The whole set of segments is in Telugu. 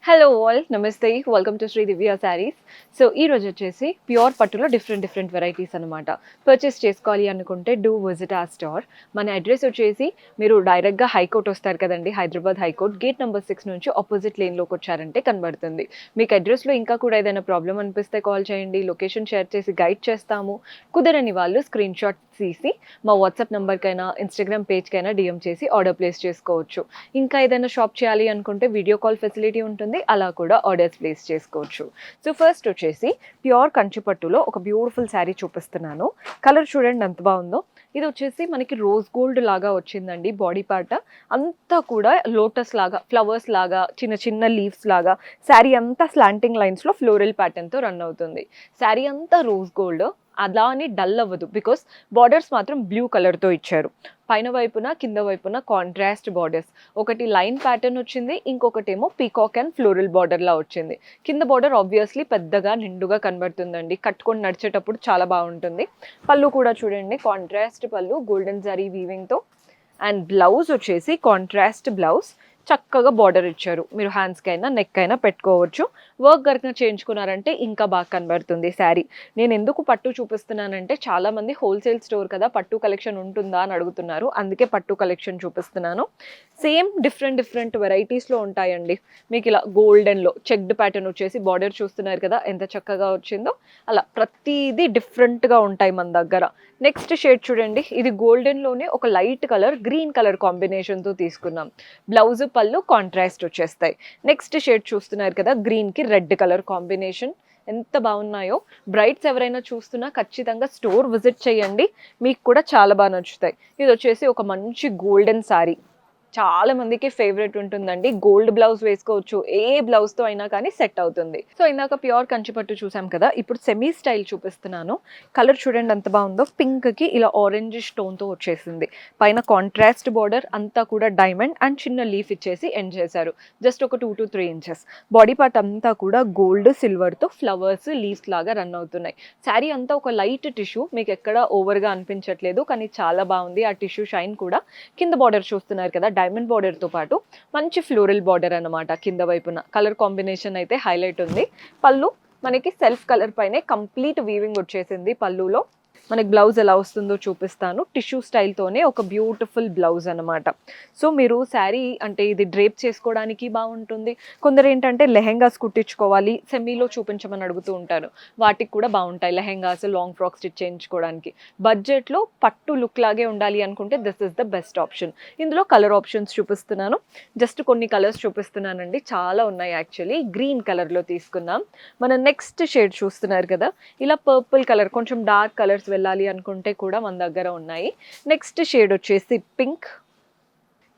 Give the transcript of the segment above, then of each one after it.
హలో ఆల్ నమస్తే welcome to Shri Divya sarees. So ఈ రోజు వచ్చేసి ప్యూర్ పట్టులో డిఫరెంట్ వెరైటీస్ అనమాట. పర్చేస్ చేసుకోవాలి అనుకుంటే డూ విజిట్ ఆ స్టోర్. మన అడ్రస్ వచ్చేసి మీరు డైరెక్ట్గా హైకోర్ట్ వస్తారు కదండి, హైదరాబాద్ హైకోర్ట్ గేట్ నెంబర్ 6 నుంచి ఆపోజిట్ లేన్లోకి వచ్చారంటే కనబడుతుంది. మీకు అడ్రస్లో ఇంకా కూడా ఏదైనా ప్రాబ్లం అనిపిస్తే కాల్ చేయండి, లొకేషన్ షేర్ చేసి గైడ్ చేస్తాము. కుదరని వాళ్ళు స్క్రీన్ షాట్ తీసి మా వాట్సాప్ నెంబర్కైనా ఇన్స్టాగ్రామ్ పేజ్కైనా డిఎం చేసి ఆర్డర్ ప్లేస్ చేసుకోవచ్చు. ఇంకా ఏదైనా షాప్ చేయాలి అనుకుంటే వీడియో కాల్ ఫెసిలిటీ ఉంటుంది, అలా కూడా ఆర్డర్స్ ప్లేస్ చేసుకోవచ్చు. సో ఫస్ట్ వచ్చేసి ప్యూర్ కంచిపట్టులో ఒక బ్యూటిఫుల్ శారీ చూపిస్తున్నాను. కలర్ చూడండి ఎంత బాగుందో. ఇది వచ్చేసి మనకి రోజ్ గోల్డ్ లాగా వచ్చిందండి. బాడీ పార్ట్ అంతా కూడా లోటస్ లాగా, ఫ్లవర్స్ లాగా, చిన్న చిన్న లీవ్స్ లాగా శారీ అంతా స్లాంటింగ్ లైన్స్లో ఫ్లోరల్ ప్యాటర్న్తో రన్ అవుతుంది. శారీ అంతా రోజ్ గోల్డ్, అలా అని డల్ అవ్వదు బికాస్ బార్డర్స్ మాత్రం బ్లూ కలర్తో ఇచ్చారు. పైన వైపున కింద వైపున కాంట్రాస్ట్ బార్డర్స్, ఒకటి లైన్ ప్యాటర్న్ వచ్చింది, ఇంకొకటి ఏమో పీకాక్ అండ్ ఫ్లోరల్ బార్డర్ లా వచ్చింది. కింద బార్డర్ ఆబ్వియస్లీ పెద్దగా నిండుగా కనబడుతుందండి, కట్టుకొని నడిచేటప్పుడు చాలా బాగుంటుంది. పళ్ళు కూడా చూడండి, కాంట్రాస్ట్ పళ్ళు గోల్డెన్ జరీ వీవింగ్తో. అండ్ బ్లౌజ్ వచ్చేసి కాంట్రాస్ట్ బ్లౌజ్, చక్కగా బార్డర్ ఇచ్చారు. మీరు హ్యాండ్స్కి అయినా నెక్ అయినా పెట్టుకోవచ్చు. వర్క్ కనుక చేయించుకున్నారంటే ఇంకా బాగా కనబడుతుంది శారీ. నేను ఎందుకు పట్టు చూపిస్తున్నానంటే చాలామంది హోల్సేల్ స్టోర్ కదా, పట్టు కలెక్షన్ ఉంటుందా అని అడుగుతున్నారు, అందుకే పట్టు కలెక్షన్ చూపిస్తున్నాను. సేమ్ డిఫరెంట్ వెరైటీస్లో ఉంటాయండి. మీకు ఇలా గోల్డెన్లో చెక్డ్ ప్యాటర్న్ వచ్చేసి బార్డర్ చూస్తున్నారు కదా ఎంత చక్కగా వచ్చిందో, అలా ప్రతిదీ డిఫరెంట్గా ఉంటాయి మన దగ్గర. నెక్స్ట్ షేడ్ చూడండి, ఇది గోల్డెన్లోనే ఒక లైట్ కలర్ గ్రీన్ కలర్ కాంబినేషన్తో తీసుకున్నాం. బ్లౌజ్ పళ్ళు కాంట్రాస్ట్ వచ్చేస్తాయి. నెక్స్ట్ షేడ్ చూస్తున్నారు కదా, గ్రీన్కి రెడ్ కలర్ కాంబినేషన్ ఎంత బాగున్నాయో. బ్రైడ్స్ ఎవరైనా చూస్తున్నా ఖచ్చితంగా స్టోర్ విజిట్ చేయండి, మీకు కూడా చాలా బాగా నచ్చుతాయి. ఇది వచ్చేసి ఒక మంచి గోల్డెన్ శారీ, చాలా మందికి ఫేవరెట్ ఉంటుందండి. గోల్డ్ బ్లౌజ్ వేసుకోవచ్చు, ఏ బ్లౌజ్తో అయినా కానీ సెట్ అవుతుంది. సో ఇందాక ప్యూర్ కంచిపట్టు చూసాం కదా, ఇప్పుడు సెమీ స్టైల్ చూపిస్తున్నాను. కలర్ చూడండి ఎంత బాగుందో. పింక్కి ఇలా ఆరెంజ్ స్టోన్తో వచ్చేసింది. పైన కాంట్రాస్ట్ బార్డర్ అంతా కూడా డైమండ్ అండ్ చిన్న లీఫ్ ఇచ్చేసి ఎండ్ చేశారు. జస్ట్ ఒక 2 to 3 ఇంచెస్. బాడీ పార్ట్ అంతా కూడా గోల్డ్ సిల్వర్తో ఫ్లవర్స్ లీవ్స్ లాగా రన్ అవుతున్నాయి. శారీ అంతా ఒక లైట్ టిష్యూ, మీకు ఎక్కడ ఓవర్గా అనిపించట్లేదు, కానీ చాలా బాగుంది. ఆ టిష్యూ షైన్ కూడా. కింద బార్డర్ చూస్తున్నారు కదా, డైమండ్ బార్డర్తో పాటు మంచి ఫ్లోరల్ బార్డర్ అనమాట. కింద వైపున కలర్ కాంబినేషన్ అయితే హైలైట్ ఉంది. పళ్ళు మనకి సెల్ఫ్ కలర్ పైనే కంప్లీట్ వీవింగ్ వచ్చేసింది. పళ్ళులో మనకి బ్లౌజ్ ఎలా వస్తుందో చూపిస్తాను. టిష్యూ స్టైల్తోనే ఒక బ్యూటిఫుల్ బ్లౌజ్ అనమాట. సో మీరు శారీ అంటే ఇది డ్రేప్ చేసుకోవడానికి బాగుంటుంది. కొందరు ఏంటంటే లెహెంగాస్ కుట్టించుకోవాలి, సెమీలో చూపించమని అడుగుతూ ఉంటారు, వాటికి కూడా బాగుంటాయి లెహెంగాస్, లాంగ్ ఫ్రాక్ స్టిచ్ చేయించుకోవడానికి. బడ్జెట్లో పట్టు లుక్ లాగే ఉండాలి అనుకుంటే this is the best option. ఇందులో కలర్ ఆప్షన్స్ చూపిస్తున్నాను, జస్ట్ కొన్ని కలర్స్ చూపిస్తున్నానండి, చాలా ఉన్నాయి యాక్చువల్లీ. గ్రీన్ కలర్లో తీసుకున్నాం. మన నెక్స్ట్ షేడ్ చూస్తున్నారు కదా, ఇలా పర్పుల్ కలర్, కొంచెం డార్క్ కలర్స్ వెళ్ళాలి అనుకుంటే కూడా మన దగ్గర ఉన్నాయి. నెక్స్ట్ షేడ్ వచ్చేసి పింక్.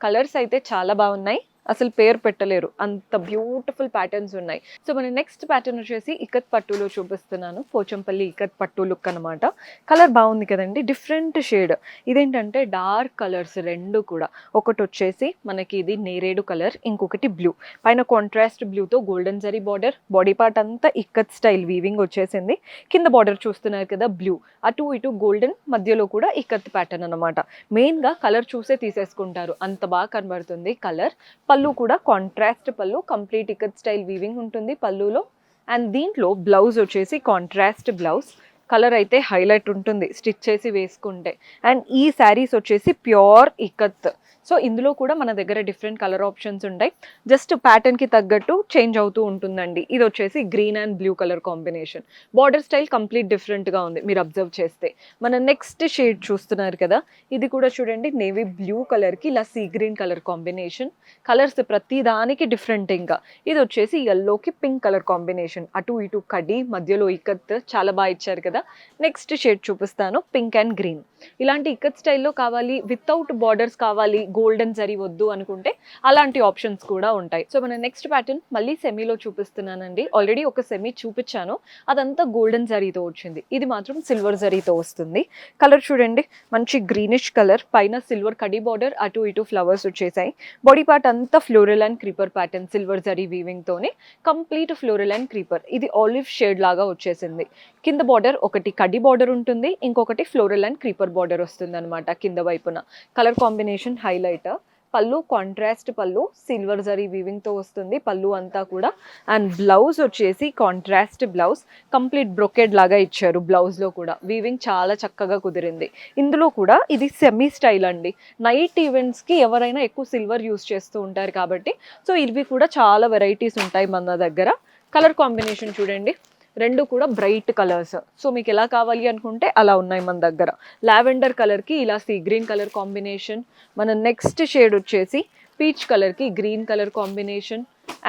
కలర్స్ అయితే చాలా బాగున్నాయి, అసలు పేరు పెట్టలేరు, అంత బ్యూటిఫుల్ ప్యాటర్న్స్ ఉన్నాయి. సో మన నెక్స్ట్ ప్యాటర్న్ వచ్చేసి ఇక్కత్ పట్టులో చూపిస్తున్నాను. పోచంపల్లి ఇక్కత్ పట్టు లుక్ అనమాట. కలర్ బాగుంది కదండి, డిఫరెంట్ షేడ్. ఇదేంటంటే డార్క్ కలర్స్ రెండు కూడా. ఒకటి వచ్చేసి మనకి ఇది నేరేడు కలర్, ఇంకొకటి బ్లూ. పైన కాంట్రాస్ట్ బ్లూతో golden zari border, body part అంతా ఇక్కత్ స్టైల్ వీవింగ్ వచ్చేసింది. కింద బార్డర్ చూస్తున్నారు కదా బ్లూ, అటు ఇటు గోల్డెన్, మధ్యలో కూడా ఇక్కత్ ప్యాటర్న్ అనమాట. మెయిన్గా కలర్ చూసే తీసేసుకుంటారు, అంత బాగా కనబడుతుంది కలర్. పళ్ళు కూడా కాంట్రాస్ట్ పళ్ళు, కంప్లీట్ ఇక్కత్ స్టైల్ వీవింగ్ ఉంటుంది పళ్ళులో. అండ్ దీంట్లో బ్లౌజ్ వచ్చేసి కాంట్రాస్ట్ బ్లౌజ్. కలర్ అయితే హైలైట్ ఉంటుంది స్టిచ్ చేసి వేసుకుంటే. అండ్ ఈ శారీస్ వచ్చేసి ప్యూర్ ఇక్కత్. సో ఇందులో కూడా మన దగ్గర డిఫరెంట్ కలర్ ఆప్షన్స్ ఉంటాయి, జస్ట్ ప్యాటర్న్కి తగ్గట్టు చేంజ్ అవుతూ ఉంటుందండి. ఇది వచ్చేసి green and blue colour combination. Border style complete డిఫరెంట్గా ఉంది మీరు అబ్జర్వ్ చేస్తే. మన నెక్స్ట్ షేడ్ చూస్తున్నారు కదా, ఇది కూడా చూడండి, నేవీ బ్లూ కలర్కి ఇలా sea green colour combination. Colours ప్రతి దానికి డిఫరెంట్. ఇంకా ఇది వచ్చేసి ఎల్లోకి పింక్ కలర్ కాంబినేషన్, అటు ఇటు కడి, మధ్యలో ఇక్కత్, చాలా బాగా ఇచ్చారు కదా. నెక్స్ట్ షేడ్ చూపిస్తాను, పింక్ అండ్ గ్రీన్. ఇలాంటి ఇక్కత్ స్టైల్లో కావాలి, వితౌట్ బార్డర్స్ కావాలి, గోల్డెన్ జరీ వద్దు అనుకుంటే అలాంటి ఆప్షన్స్ కూడా ఉంటాయి. సో మన నెక్స్ట్ ప్యాటర్న్ మళ్ళీ సెమీలో చూపిస్తున్నానండి. ఆల్రెడీ ఒక సెమీ చూపించాను, అదంతా గోల్డెన్ జరీతో వచ్చింది, ఇది మాత్రం సిల్వర్ జరీతో వస్తుంది. కలర్ చూడండి, మంచి గ్రీనిష్ కలర్, పైన సిల్వర్ కడి బార్డర్, అటు ఇటు ఫ్లవర్స్ వచ్చేసాయి. బాడీ పార్ట్ అంతా floral and creeper pattern, silver zari weaving తోనే కంప్లీట్ ఫ్లోరల్ అండ్ క్రీపర్. ఇది ఆలివ్ షేడ్ లాగా వచ్చేసింది. కింద బార్డర్ ఒకటి కడి బార్డర్ ఉంటుంది, ఇంకొకటి ఫ్లోరల్ అండ్ క్రీపర్ బార్డర్ వస్తుంది అనమాట కింద వైపున. Colour combination highlight. పళ్ళు కాంట్రాస్ట్ పళ్ళు, సిల్వర్ జరీ వీవింగ్తో వస్తుంది పళ్ళు అంతా కూడా. అండ్ బ్లౌజ్ వచ్చేసి కాంట్రాస్ట్ బ్లౌజ్, కంప్లీట్ బ్రొకెడ్ లాగా ఇచ్చారు బ్లౌజ్లో కూడా. వీవింగ్ చాలా చక్కగా కుదిరింది. ఇందులో కూడా ఇది సెమీ స్టైల్ అండి. నైట్ ఈవెంట్స్కి ఎవరైనా ఎక్కువ సిల్వర్ యూస్ చేస్తూ ఉంటారు కాబట్టి సో ఇవి కూడా చాలా వెరైటీస్ ఉంటాయి మన దగ్గర. కలర్ కాంబినేషన్ చూడండి, రెండు కూడా బ్రైట్ కలర్స్. సో మీకు ఎలా కావాలి అనుకుంటే అలా ఉన్నాయి మన దగ్గర. లావెండర్ కలర్కి ఇలా సీ గ్రీన్ కలర్ కాంబినేషన్, మన నెక్స్ట్ షేడ్ వచ్చేసి పీచ్ కలర్కి గ్రీన్ కలర్ కాంబినేషన్,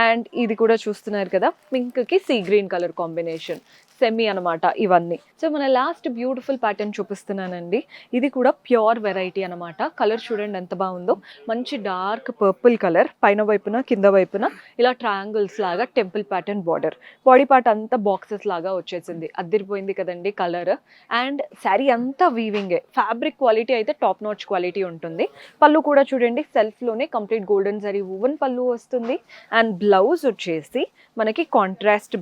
అండ్ ఇది కూడా చూస్తున్నారు కదా పింక్కి sea green colour combination, semi అనమాట ఇవన్నీ. సో మన లాస్ట్ బ్యూటిఫుల్ ప్యాటర్న్ చూపిస్తున్నానండి. ఇది కూడా ప్యూర్ వెరైటీ అనమాట. కలర్ చూడండి ఎంత బాగుందో, మంచి డార్క్ పర్పుల్ కలర్, పైన వైపున కింద వైపున ఇలా ట్రయాంగిల్స్ లాగా temple pattern border, body part అంతా బాక్సెస్ లాగా వచ్చేసింది. అదిరిపోయింది కదండి కలర్. అండ్ శారీ అంతా వీవింగే, ఫ్యాబ్రిక్ క్వాలిటీ అయితే టాప్ నాచ్ క్వాలిటీ ఉంటుంది. పళ్ళు కూడా చూడండి సెల్ఫ్లోనే కంప్లీట్ గోల్డెన్ జరీ వువెన్ పళ్ళు వస్తుంది. అండ్ బ్లౌజ్ వచ్చేసి మనకి కాంట్రాస్ట్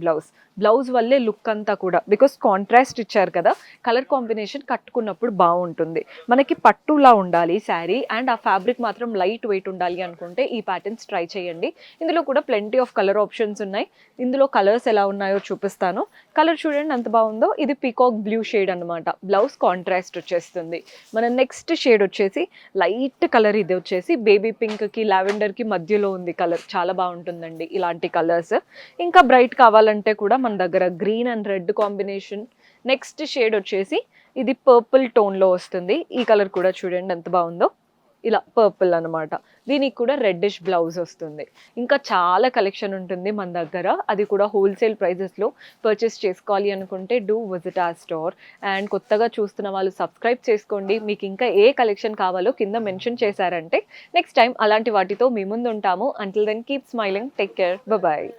బ్లౌజ్ వల్లే లుక్ అంతా కూడా, బికాస్ కాంట్రాస్ట్ ఇచ్చారు కదా, కలర్ కాంబినేషన్ కట్టుకున్నప్పుడు బాగుంటుంది. మనకి పట్టులా ఉండాలి శారీ అండ్ ఆ ఫ్యాబ్రిక్ మాత్రం లైట్ వెయిట్ ఉండాలి అనుకుంటే ఈ ప్యాటర్న్స్ ట్రై చేయండి. ఇందులో కూడా ప్లెంటీ ఆఫ్ కలర్ ఆప్షన్స్ ఉన్నాయి. ఇందులో కలర్స్ ఎలా ఉన్నాయో చూపిస్తాను. కలర్ చూడండి ఎంత బాగుందో, ఇది పీకాక్ బ్లూ షేడ్ అనమాట. బ్లౌజ్ కాంట్రాస్ట్ వచ్చేస్తుంది. మన నెక్స్ట్ షేడ్ వచ్చేసి లైట్ కలర్, ఇది వచ్చేసి బేబీ పింక్కి లావెండర్కి మధ్యలో ఉంది కలర్, చాలా బాగుంటుందండి ఇలాంటి కలర్స్. ఇంకా బ్రైట్ కావాలంటే కూడా మన దగ్గర green and red combination. Next shade వచ్చేసి ఇది పర్పుల్ టోన్లో వస్తుంది. ఈ కలర్ కూడా చూడండి ఎంత బాగుందో, ఇలా పర్పుల్ అనమాట. దీనికి కూడా రెడ్డిష్ బ్లౌజ్ వస్తుంది. ఇంకా చాలా కలెక్షన్ ఉంటుంది మన దగ్గర, అది కూడా హోల్సేల్ ప్రైజెస్లో పర్చేస్ చేసుకోవాలి అనుకుంటే do visit our store. And కొత్తగా చూస్తున్న వాళ్ళు సబ్స్క్రైబ్ చేసుకోండి. మీకు ఇంకా ఏ కలెక్షన్ కావాలో కింద మెన్షన్ చేశారంటే నెక్స్ట్ టైం అలాంటి వాటితో మీ ముందు ఉంటాము. Until then keep smiling, take care, bye.